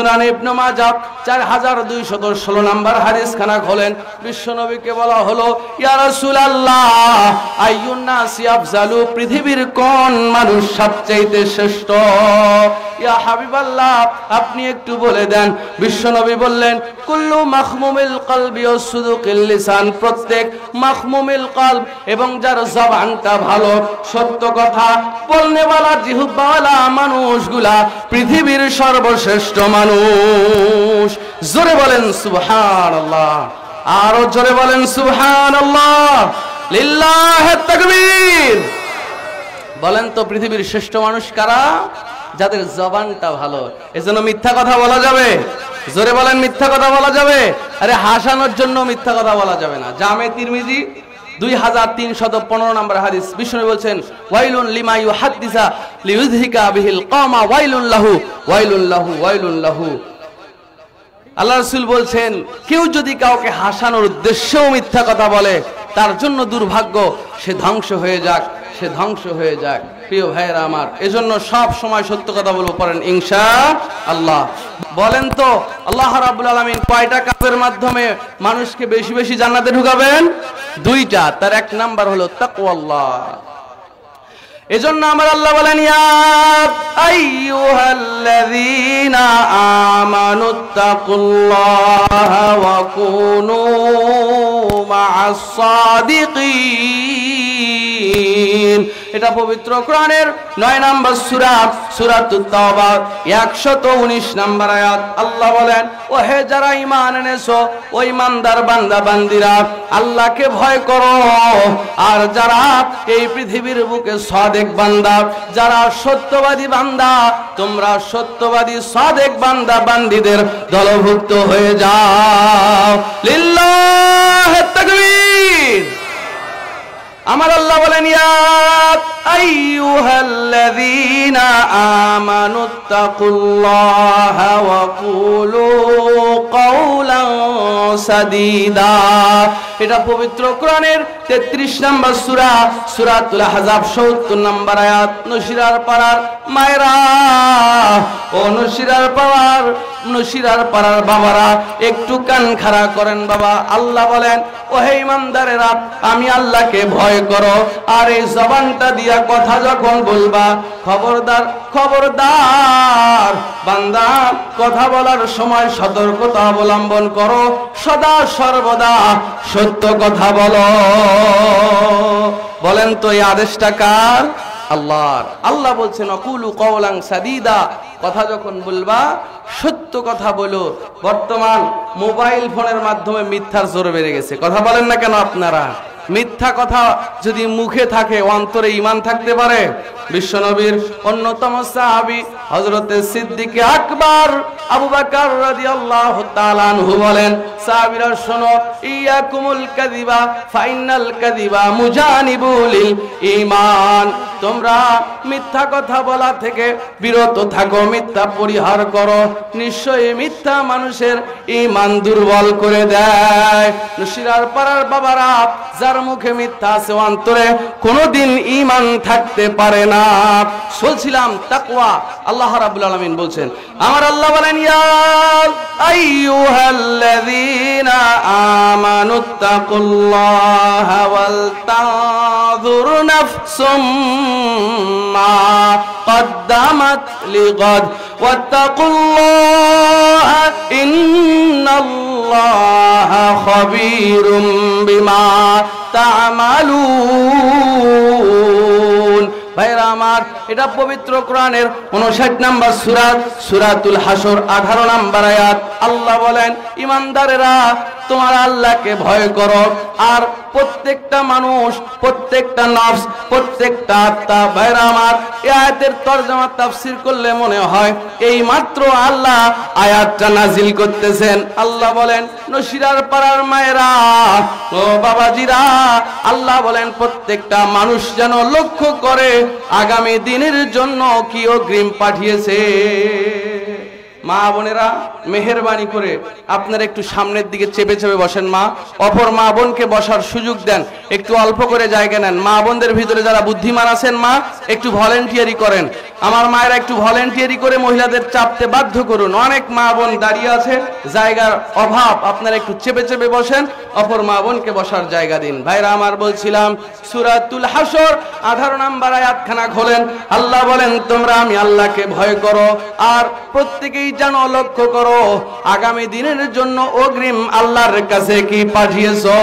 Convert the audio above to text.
সুনান ইবনে মাজাহ 4216 নম্বর হাদিস খানা খোলেন। বিশ্বনবীকে বলা হলো, ইয়া রাসূলুল্লাহ আইয়ুন নাসি আফজালু, পৃথিবীর কোন মানুষ সবচেয়ে শ্রেষ্ঠ? ইয়া হাবিবাল্লাহ আপনি একটু বলে দেন। বিশ্বনবী বললেন, কুল্লু মাখমুমিল কলবি ওয়া সুদুকিল লিসান, প্রত্যেক মাখমুমিল কলব এবং যার জবানটা ভালো, সত্য কথা বলনেওয়ালা জিহ্বাওয়ালা মানুষগুলা পৃথিবীর সর্বশ্রেষ্ঠ মানুষ। জোরে বলেন সুবহানাল্লাহ, আরো জোরে বলেন সুবহানাল্লাহ, লিল্লাহি তাকবীর। বলেন তো পৃথিবীর শ্রেষ্ঠ মানুষ কারা? যাদের জবানটা ভালো। এজন্য মিথ্যা কথা বলা যাবে? জোরে বলেন মিথ্যা কথা বলা যাবে? আরে হাসানোর জন্য মিথ্যা কথা বলা যাবে না। জামে তিরমিজি 2315 নম্বর হাদিস, বিষ্ণু বলছেন, ওয়াইলুন লিমা ইউহাদ্দিসা লিইউযহিকা বিহিল কাওমা ওয়াইলুন লাহু ওয়াইলুন লাহু ওয়াইলুন লাহু। আল্লাহ রাসূল বলছেন, কেউ যদি কাউকে হাসানোর উদ্দেশ্যেও মিথ্যা কথা বলে তার জন্য দুর্ভাগ্য, সে ধ্বংস হয়ে যাক, সে ধ্বংস হয়ে যাক। প্রিয় ভাইয়েরা আমার, এজন্য সব সময় সত্য কথা বলবো, পড়েন ইনশাআল্লাহ। বলেন তো আল্লাহ রাব্বুল আলামিন কয়টা কাজের মাধ্যমে মানুষকে বেশি বেশি জান্নাতে ঢুকাবেন? দুইটা। তার এক নাম্বার হলো তাকওয়াল্লাহ। এজন্য আমার আল্লাহ বলেন, ইয়া আইয়ুহাল্লাযীনা আমানুত্তাকুল্লাহা ওয়া কুনু মা'আস সাদিকিন। এটা পবিত্র কোরআনের 9 নম্বর সূরা, সূরাতুত তাওবা 119 নম্বর আয়াত। আল্লাহ বলেন, ও হে যারা ঈমান এনেছো, ও ঈমানদার বান্দা বান্দিরা, আল্লাহকে ভয় করো। আর যারা এই পৃথিবীর বুকে সাদেক বান্দা, যারা সত্যবাদী বান্দা, তোমরা সত্যবাদী সাদেক বান্দা বান্দীদের দলভুক্ত হয়ে যাও। লিল্লাহি তাকবীর। আমার আল্লাহ বলেন, ইয়া আইয়ুহাল্লাযীনা আমানুত্তাকুল্লাহা ওয়া কুলু কাওলান সাদীদা। এটা পবিত্র কোরআনের 33 নম্বর সূরা, সূরাতুল আহজাব 70 নম্বর আয়াত। নশিরার পাড়ার মায়েরা, ও নশিরার পাড়ার বাবারা, একটু কান খাড়া করেন বাবা। আল্লাহ বলেন, ও হে ঈমানদারেরা, আমি আল্লাহকে ভয় করো। আর এই জবানটা দিয়া কথা যখন বলবা, খবরদার খবরদার বান্দা, কথা বলার সময় সতর্কতা অবলম্বন করো, সদা সর্বদা সত্য কথা বলো। বলেন তো এই আদেশটা কার? আল্লাহর। আল্লাহ বলছেন, আকুলু কাওলান সাদীদা, কথা যখন বলবা সত্য কথা বলো। বর্তমান মোবাইল ফোনের মাধ্যমে মিথ্যার জোর বেড়ে গেছে। কথা বলেন না কেন আপনারা? মিথ্যা কথা যদি মুখে থাকে, অন্তরে ঈমান থাকতে পারে? বিশ্বনবীর অন্যতম সাহাবী হযরতে সিদ্দিক আকবর আবু বকর রাদিয়াল্লাহু তাআলা আনহু বলেন, সাহাবীরা শোনো, ইয়াকুমুল কাযিবা ফাইনাল কাযিবা মুজানিবুল ঈমান। তোমরা মিথ্যা কথা বলা থেকে বিরত থাকো, মিথ্যা পরিহার করো। নিশ্চয়ই মিথ্যা মানুষের ঈমান দুর্বল করে দেয়। নশিরার পাড়ার বাবারা, যার মুখে মিথ্যা আছে, অন্তরে কোনোদিন ঈমান থাকতে পারে না। বলছিলাম তাকওয়া। আল্লাহ রাব্বুল আলামিন বলছেন, আমার আল্লাহ বলেন, ইয়া আইয়ুহাল্লাযীনা আমানুত্তাকুল্লাহা ওয়াল তানজুর নাফসুম মা قدمت لغد واتقوا الله إن الله خبير بما تعملون। ভাইরা আমার, এটা পবিত্র কোরআনের 59 নম্বর সূরা, সূরাতুল হাসর 18 নম্বর আয়াত। আল্লাহ বলেন, ঈমানদারেরা, তোমার আল্লাহকে ভয় করো। আর প্রত্যেকটা মানুষ, প্রত্যেকটা নফস, প্রত্যেকটা আত্মা, ভাইরা আমার, এই আয়াতের তরজমা তাফসীর করলে মনে হয় এই মাত্র আল্লাহ আয়াতটা নাজিল করতেছেন। আল্লাহ বলেন, নশিরার পাড়ার মায়েরা, ও বাবাজিরা, আল্লাহ বলেন প্রত্যেকটা মানুষ যেন লক্ষ্য করে আগামী দিনের জন্য কি অগ্রিম পাঠিয়েছে। মা বোনেরা মেহেরবানি করে আপনারা একটু সামনের দিকে চেপে চেপে বসেন। মা অপর মা বোনকে বসার সুযোগ দেন, একটু অল্প করে জায়গা নেন। মা বোনদের ভিতরে যারা বুদ্ধিমান আছেন মা একটু ভলেন্টিয়ারি করেন। আমার মায়েরা একটু ভলেন্টিয়ারি করে মহিলাদের চাপতে বাধ্য করুন। অনেক মা বোন দাঁড়িয়ে আছে, জায়গার অভাব, আপনারা একটু চেপে চেপে বসেন, অপর মা বোনকে বসার জায়গা দিন। ভাইরা আমার, বলছিলাম সূরাতুল হাসর 18 নম্বর আয়াতখানা খোলেন। আল্লাহ বলেন তোমরা আমি আল্লাহকে ভয় করো আর প্রত্যেকেই যেন লক্ষ্য করো আগামী দিনের জন্য অগ্রিম আল্লাহর কাছে কি পাঠিয়েছো।